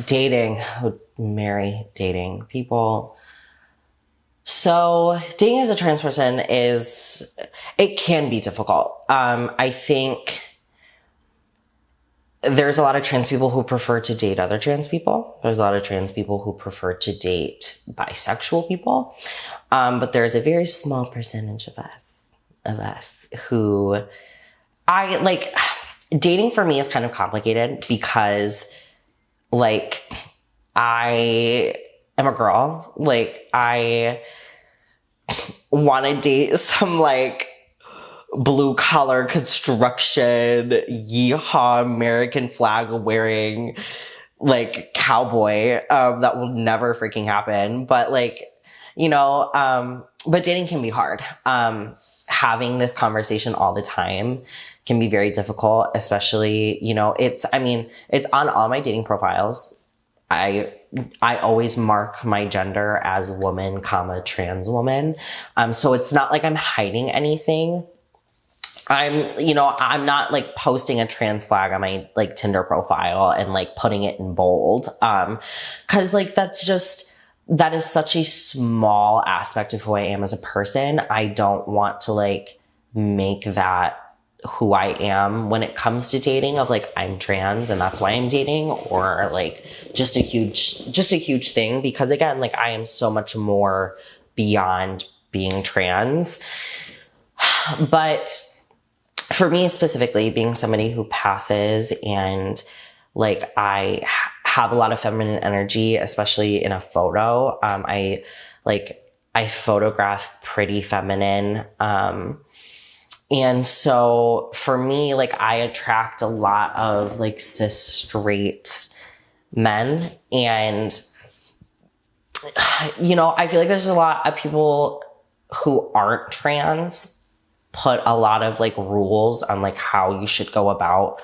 [SPEAKER 1] Dating. I would marry dating people. So dating as a trans person it can be difficult. I think there's a lot of trans people who prefer to date other trans people. There's a lot of trans people who prefer to date bisexual people. But there's a very small percentage of us who dating for me is kind of complicated because, like, I am a girl. Like, I want to date some, like, blue-collar construction, yeehaw, American flag wearing, like, cowboy. That will never freaking happen. But, like, you know, but dating can be hard. Having this conversation all the time can be very difficult, especially, you know, it's on all my dating profiles. I always mark my gender as woman, trans woman. So it's not like I'm hiding anything. I'm not like posting a trans flag on my like Tinder profile and like putting it in bold. 'Cause like that is such a small aspect of who I am as a person. I don't want to like make that who I am when it comes to dating, of like, I'm trans and that's why I'm dating, or like just a huge thing, because again, like, I am so much more beyond being trans. But for me specifically, being somebody who passes, and like, I have a lot of feminine energy, especially in a photo. I photograph pretty feminine. And so for me, like, I attract a lot of like cis straight men. And, you know, I feel like there's a lot of people who aren't trans put a lot of like rules on like how you should go about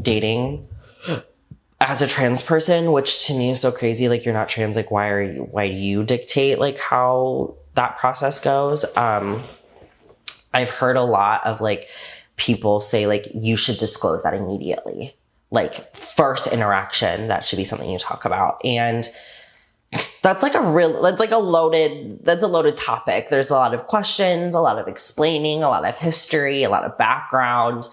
[SPEAKER 1] dating as a trans person, which to me is so crazy. Like, you're not trans. Like, why do you dictate like how that process goes? I've heard a lot of like people say like, you should disclose that immediately. Like, first interaction, that should be something you talk about. And that's a loaded topic. There's a lot of questions, a lot of explaining, a lot of history, a lot of background.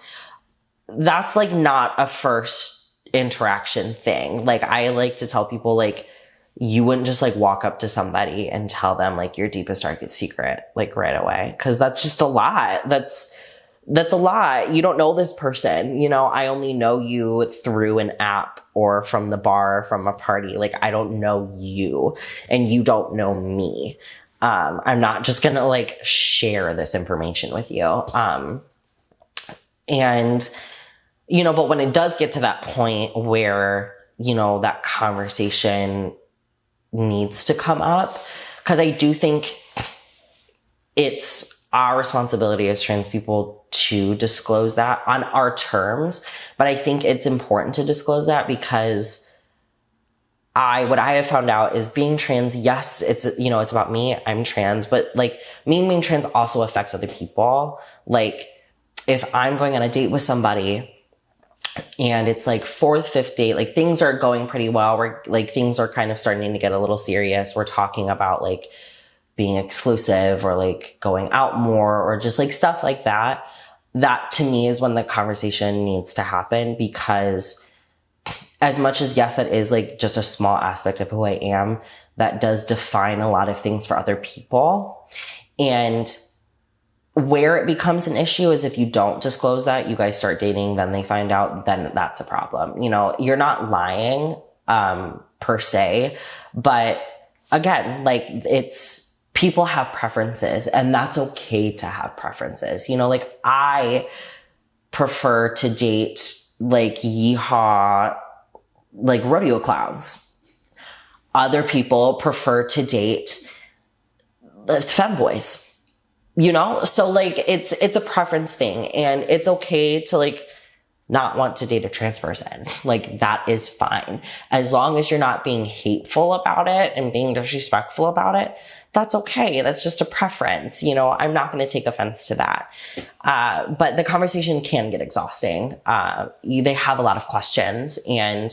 [SPEAKER 1] That's like not a first interaction thing. Like, I like to tell people, like, you wouldn't just like walk up to somebody and tell them like your deepest, darkest secret, like right away. Cause that's just a lot. That's a lot. You don't know this person. You know, I only know you through an app or from the bar, from a party. Like, I don't know you and you don't know me. I'm not just gonna like share this information with you. And, you know, but when it does get to that point where, you know, that conversation needs to come up, because I do think it's our responsibility as trans people to disclose that on our terms. But I think it's important to disclose that because what I have found out is being trans, yes, it's, you know, it's about me, I'm trans, but like me being trans also affects other people. Like if I'm going on a date with somebody and it's like fourth, fifth date, like things are going pretty well. We're like, things are kind of starting to get a little serious. We're talking about like being exclusive or like going out more or just like stuff like that. That to me is when the conversation needs to happen, because as much as yes, that is like just a small aspect of who I am, that does define a lot of things for other people. And where it becomes an issue is if you don't disclose that, you guys start dating, then they find out, then that's a problem. You know, you're not lying, per se, but again, like people have preferences and that's okay to have preferences. You know, like I prefer to date like yeehaw, like rodeo clowns. Other people prefer to date femboys. You know, so like it's a preference thing, and it's okay to like not want to date a trans person. Like that is fine. As long as you're not being hateful about it and being disrespectful about it, that's okay. That's just a preference. You know, I'm not going to take offense to that. But the conversation can get exhausting. They have a lot of questions, and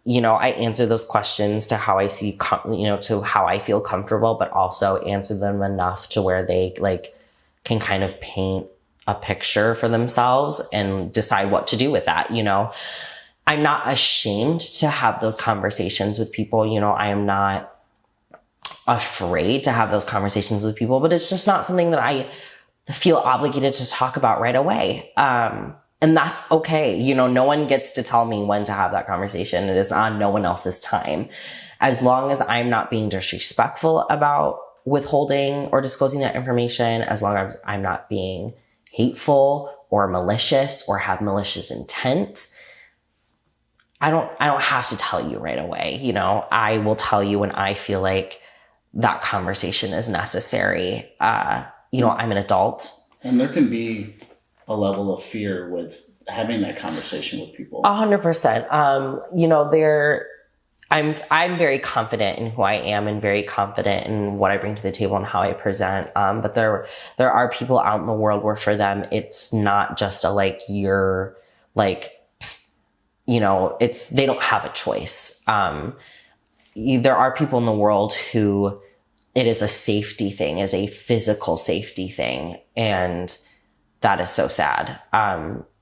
[SPEAKER 1] you know, I answer those questions to how I see, you know, to how I feel comfortable, but also answer them enough to where they like can kind of paint a picture for themselves and decide what to do with that. You know, I'm not ashamed to have those conversations with people. You know, I am not afraid to have those conversations with people, but it's just not something that I feel obligated to talk about right away. And that's okay. You know, no one gets to tell me when to have that conversation. It is on no one else's time. As long as I'm not being disrespectful about withholding or disclosing that information, as long as I'm not being hateful or malicious or have malicious intent, I don't have to tell you right away. You know, I will tell you when I feel like that conversation is necessary. You know, I'm an adult.
[SPEAKER 2] And there can be a level of fear with having that conversation with people.
[SPEAKER 1] 100%. You know, I'm very confident in who I am and very confident in what I bring to the table and how I present. But there are people out in the world where for them, it's not just a, like, you're like, you know, they don't have a choice. There are people in the world who it is a safety thing, is a physical safety thing. And that is so sad.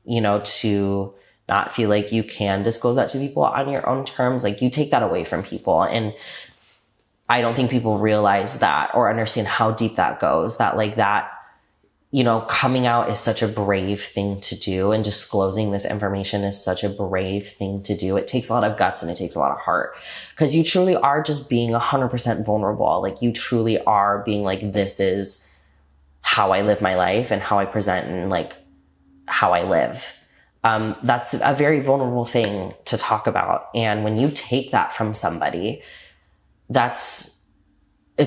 [SPEAKER 1] You know, to not feel like you can disclose that to people on your own terms, like you take that away from people. And I don't think people realize that or understand how deep that goes, that like that, you know, coming out is such a brave thing to do, and disclosing this information is such a brave thing to do. It takes a lot of guts and it takes a lot of heart, because you truly are just being 100% vulnerable. Like you truly are being like, this is how I live my life and how I present and like how I live. That's a very vulnerable thing to talk about. And when you take that from somebody, it's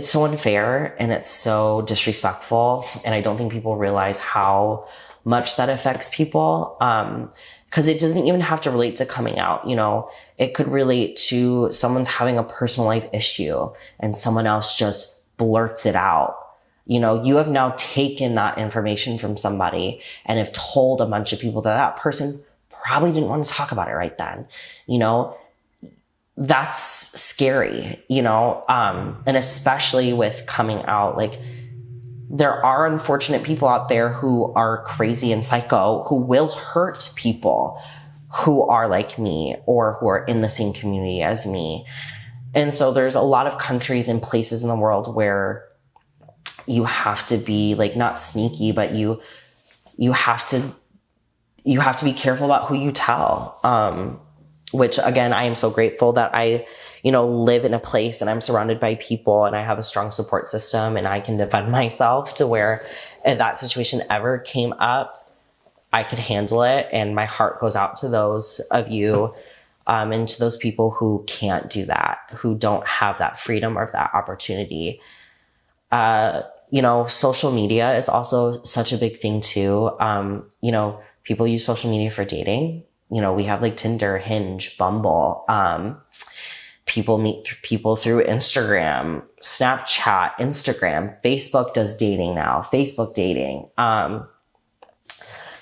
[SPEAKER 1] so unfair and it's so disrespectful. And I don't think people realize how much that affects people. Cause it doesn't even have to relate to coming out. You know, it could relate to someone's having a personal life issue and someone else just blurts it out. You know, you have now taken that information from somebody and have told a bunch of people that that person probably didn't want to talk about it right then. You know, that's scary, you know, and especially with coming out, like there are unfortunate people out there who are crazy and psycho, who will hurt people who are like me or who are in the same community as me. And so there's a lot of countries and places in the world where you have to be like, not sneaky, but you have to be careful about who you tell. Which again, I am so grateful that I, live in a place and I'm surrounded by people and I have a strong support system and I can defend myself to where if that situation ever came up, I could handle it. And my heart goes out to those of you, and to those people who can't do that, who don't have that freedom or that opportunity. Social media is also such a big thing too. People use social media for dating. We have like Tinder, Hinge, Bumble. People meet people through Instagram, Snapchat, Instagram. Facebook does dating now, Facebook dating.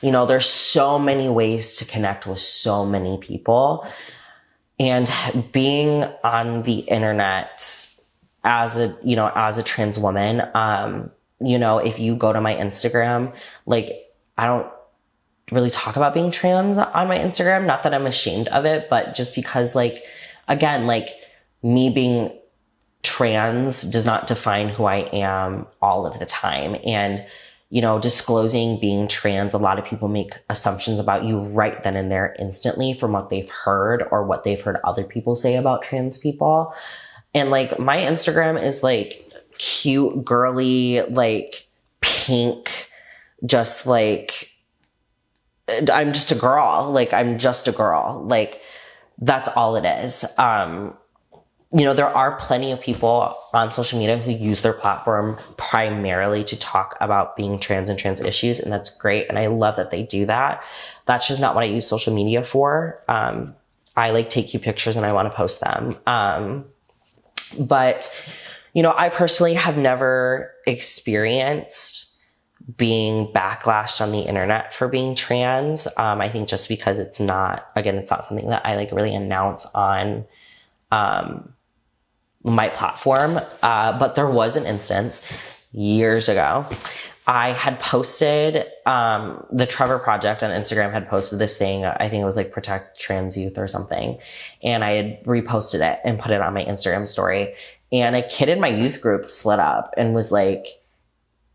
[SPEAKER 1] There's so many ways to connect with so many people. And being on the internet as a trans woman, if you go to my Instagram, like, I don't really talk about being trans on my Instagram. Not that I'm ashamed of it, but just because, like, again, like, me being trans does not define who I am all of the time. And, disclosing being trans, a lot of people make assumptions about you right then and there instantly from what they've heard or what they've heard other people say about trans people. And like, my Instagram is like cute, girly, like pink, just like, I'm just a girl. Like, I'm just a girl. Like, that's all it is. There are plenty of people on social media who use their platform primarily to talk about being trans and trans issues. And that's great. And I love that they do that. That's just not what I use social media for. I like take cute pictures and I want to post them. But I personally have never experienced being backlashed on the internet for being trans. I think just because it's not something that I like really announce on, my platform. But there was an instance years ago. I had posted, the Trevor Project on Instagram had posted this thing. I think it was like Protect Trans Youth or something. And I had reposted it and put it on my Instagram story. And a kid in my youth group slid up and was like,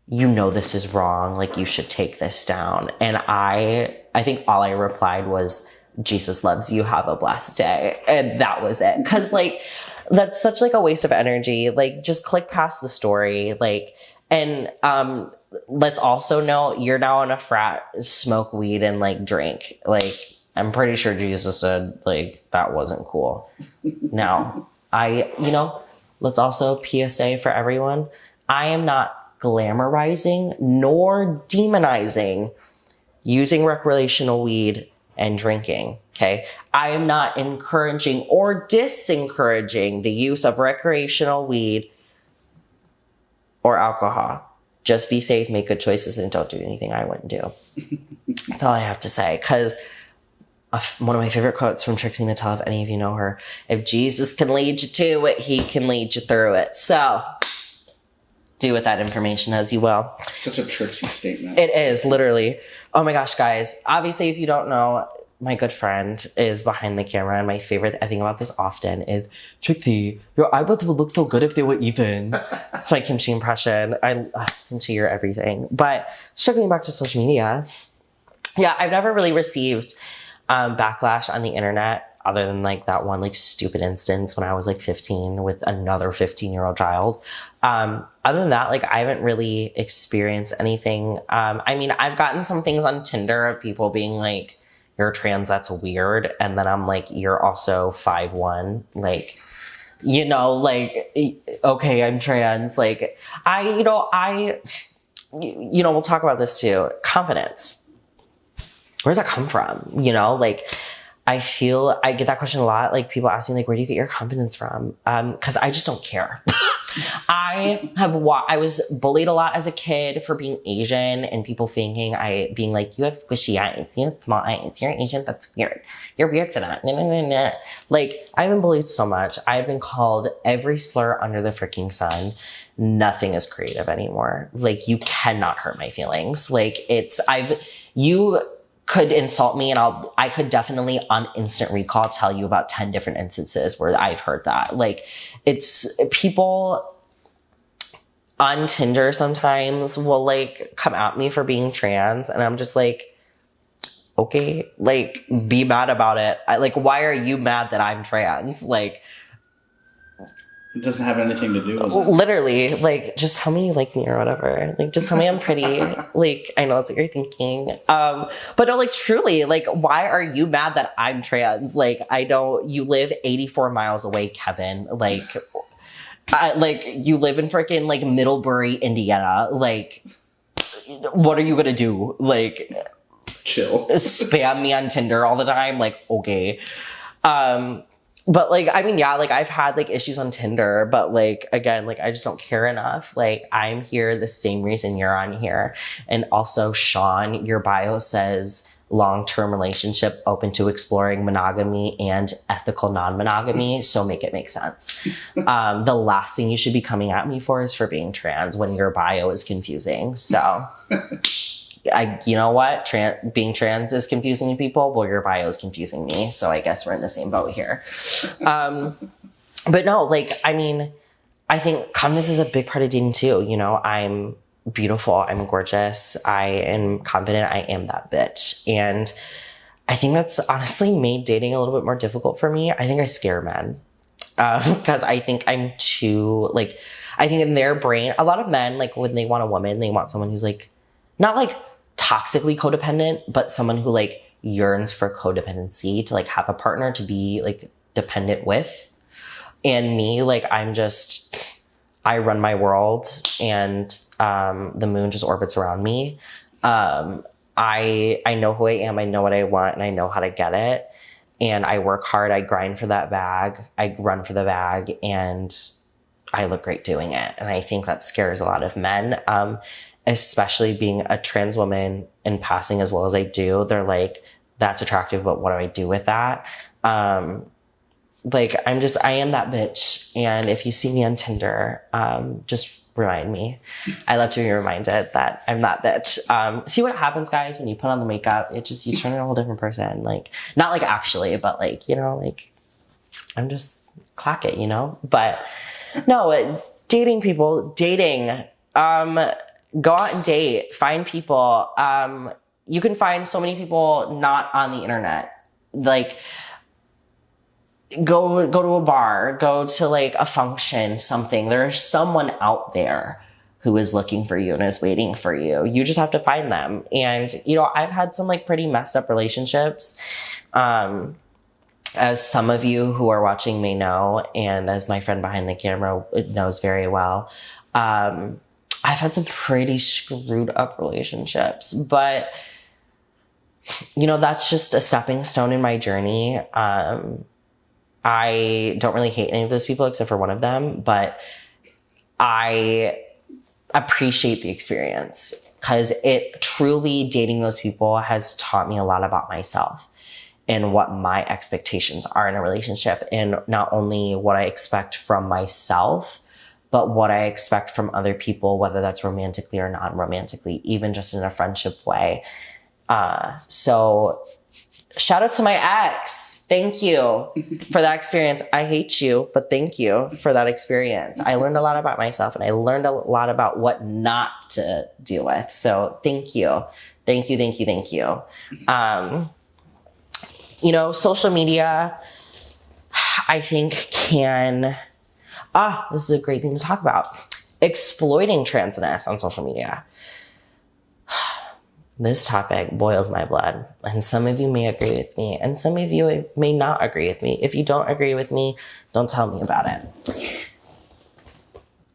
[SPEAKER 1] this is wrong. Like, you should take this down. And I think all I replied was, Jesus loves you. Have a blessed day. And that was it. 'Cause like, that's such like a waste of energy. Like, just click past the story. Like, and, let's also know you're now in a frat, smoke weed and like drink. Like, I'm pretty sure Jesus said like, that wasn't cool. Now let's also PSA for everyone. I am not glamorizing nor demonizing using recreational weed and drinking. Okay. I am not encouraging or disencouraging the use of recreational weed or alcohol. Just be safe, make good choices, and don't do anything I wouldn't do. That's all I have to say. Because one of my favorite quotes from Trixie Mattel, if any of you know her, if Jesus can lead you to it, he can lead you through it. So do with that information as you will.
[SPEAKER 2] Such a Trixie statement.
[SPEAKER 1] It is, literally. Oh my gosh, guys. Obviously, if you don't know, my good friend is behind the camera, and my favorite, I think about this often, is, Trixie, your eyebrows would look so good if they were even. That's my kimchi impression. Kimchi, you're everything. But circling back to social media, yeah, I've never really received backlash on the internet other than like that one like stupid instance when I was like 15 with another 15-year-old child. Other than that, like, I haven't really experienced anything. I mean, I've gotten some things on Tinder of people being like, you're trans, that's weird. And then I'm like, you're also 5'1". Like, like, okay, I'm trans. Like, we'll talk about this too. Confidence. Where does that come from? Like, I get that question a lot. Like, people ask me, like, where do you get your confidence from? 'Cause I just don't care. I was bullied a lot as a kid for being Asian, and people being like, you have squishy eyes, you have small eyes, you're Asian, that's weird. You're weird for that. Nah. Like, I've been bullied so much. I've been called every slur under the freaking sun. Nothing is creative anymore. Like, you cannot hurt my feelings. Like, could insult me, and I could definitely on instant recall tell you about 10 different instances where I've heard that. Like, it's people on Tinder sometimes will like come at me for being trans, and I'm just like, okay, like, be mad about it. Like, why are you mad that I'm trans? Like,
[SPEAKER 2] it doesn't have anything to do with it.
[SPEAKER 1] Literally, like, just tell me you like me or whatever. Like, just tell me I'm pretty. Like, I know that's what you're thinking. But no, like, truly, like, why are you mad that I'm trans? Like, you live 84 miles away, Kevin. Like, you live in freaking, like, Middlebury, Indiana. Like, what are you gonna do? Like,
[SPEAKER 2] chill.
[SPEAKER 1] Spam me on Tinder all the time? Like, okay. But like, I mean, yeah, like I've had like issues on Tinder, but like, again, like I just don't care enough. Like, I'm here the same reason you're on here. And also, Sean, your bio says long-term relationship open to exploring monogamy and ethical non-monogamy. So make it make sense. The last thing you should be coming at me for is for being trans when your bio is confusing. So you know what? Being trans is confusing to people. Well, your bio is confusing me. So I guess we're in the same boat here. But no, like, I mean, I think confidence is a big part of dating too. You know, I'm beautiful. I'm gorgeous. I am confident. I am that bitch. And I think that's honestly made dating a little bit more difficult for me. I think I scare men. Because I think I'm too, like, I think in their brain, a lot of men, like, when they want a woman, they want someone who's like, not like toxically codependent, but someone who like yearns for codependency, to like have a partner to be like dependent with. And me, like, I run my world, and the moon just orbits around me. I know who I am, I know what I want, and I know how to get it. And I work hard, I grind for that bag, I run for the bag, and I look great doing it. And I think that scares a lot of men. Especially being a trans woman and passing as well as I do, they're like, that's attractive, but what do I do with that? Like, I am that bitch. And if you see me on Tinder, just remind me. I love to be reminded that I'm that bitch. See what happens, guys, when you put on the makeup, you turn into a whole different person. Like, not like actually, but like, you know, like, I'm just clock it, you know? But no, dating, go out and date, find people. You can find so many people not on the internet. Like, go to a bar, go to like a function, something. There's someone out there who is looking for you and is waiting for you. You just have to find them. And, you know, I've had some like pretty messed up relationships. As some of you who are watching may know, and as my friend behind the camera knows very well, I've had some pretty screwed up relationships, but, you know, that's just a stepping stone in my journey. I don't really hate any of those people except for one of them, but I appreciate the experience, because dating those people has taught me a lot about myself and what my expectations are in a relationship, and not only what I expect from myself, but what I expect from other people, whether that's romantically or non-romantically, even just in a friendship way. So shout out to my ex. Thank you for that experience. I hate you, but thank you for that experience. I learned a lot about myself, and I learned a lot about what not to deal with. So thank you. Thank you, thank you, thank you. You know, social media, I think this is a great thing to talk about. Exploiting transness on social media. This topic boils my blood, and some of you may agree with me, and some of you may not agree with me. If you don't agree with me, don't tell me about it.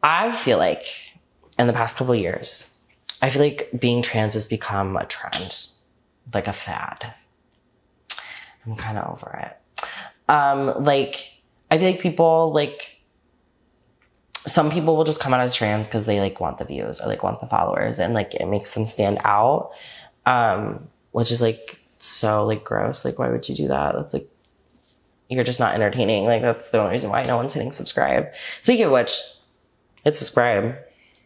[SPEAKER 1] I feel like in the past couple of years, I feel like being trans has become a trend, like a fad. I'm kind of over it. I feel like people, like, some people will just come out as trans because they like want the views or like want the followers, and like it makes them stand out, which is like so like gross. Like, why would you do that? That's like, you're just not entertaining. Like, that's the only reason why no one's hitting subscribe. Speaking of which, hit subscribe,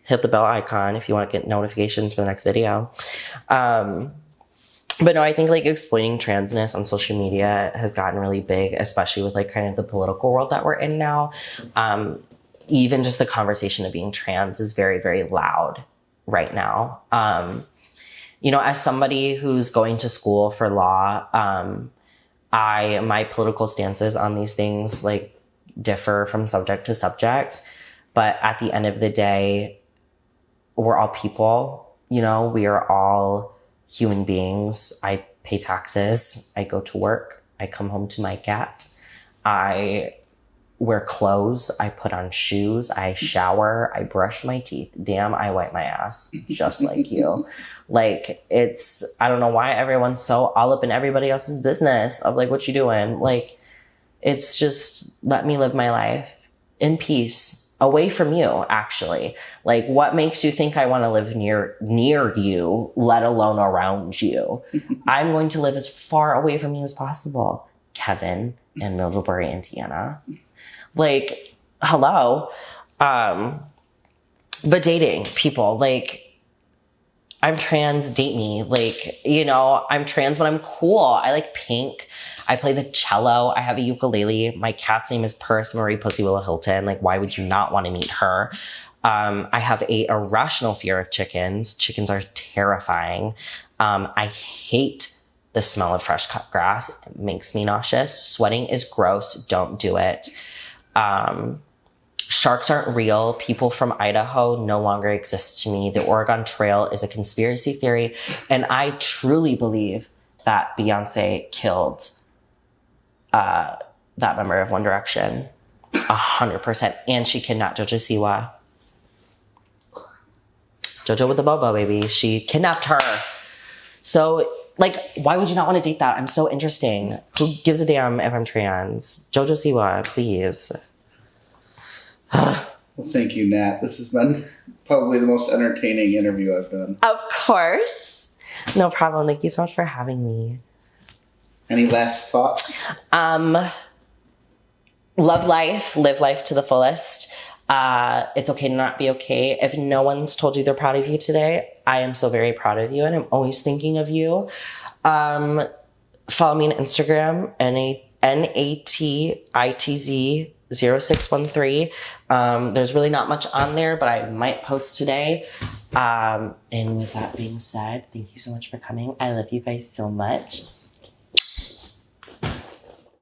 [SPEAKER 1] hit the bell icon if you want to get notifications for the next video. But no, I think like exploiting transness on social media has gotten really big, especially with like kind of the political world that we're in now. Even just the conversation of being trans is very, very loud right now. As somebody who's going to school for law, my political stances on these things like differ from subject to subject. But at the end of the day, we're all people, we are all human beings. I pay taxes. I go to work. I come home to my cat. I wear clothes. I put on shoes. I shower. I brush my teeth. Damn, I wipe my ass just like you. Like, I don't know why everyone's so all up in everybody else's business of like, what you doing? Like, it's just let me live my life in peace, away from you, actually. Like, what makes you think I want to live near you, let alone around you? I'm going to live as far away from you as possible, Kevin in Middlebury, Indiana. Like, hello. But dating people, like, I'm trans, date me. Like, I'm trans, but I'm cool. I like pink. I play the cello. I have a ukulele. My cat's name is Purse Marie Pussy Willow Hilton. Like, why would you not want to meet her? I have a irrational fear of chickens. Chickens are terrifying. I hate the smell of fresh cut grass. It makes me nauseous. Sweating is gross. Don't do it. Sharks aren't real. People from Idaho no longer exist to me. The Oregon Trail is a conspiracy theory. And I truly believe that Beyonce killed that member of One Direction. 100%. And she kidnapped Jojo Siwa. Jojo with the Bobo, baby. She kidnapped her. So, like, why would you not want to date that? I'm so interesting. Who gives a damn if I'm trans? Jojo Siwa, please.
[SPEAKER 3] Well, thank you, Nat. This has been probably the most entertaining interview I've done.
[SPEAKER 1] Of course. No problem. Thank you so much for having me.
[SPEAKER 3] Any last thoughts?
[SPEAKER 1] Love life, live life to the fullest. It's okay to not be okay. If no one's told you they're proud of you today, I am so very proud of you and I'm always thinking of you. Follow me on Instagram, NATITZ0613. There's really not much on there, but I might post today. And with that being said, thank you so much for coming. I love you guys so much.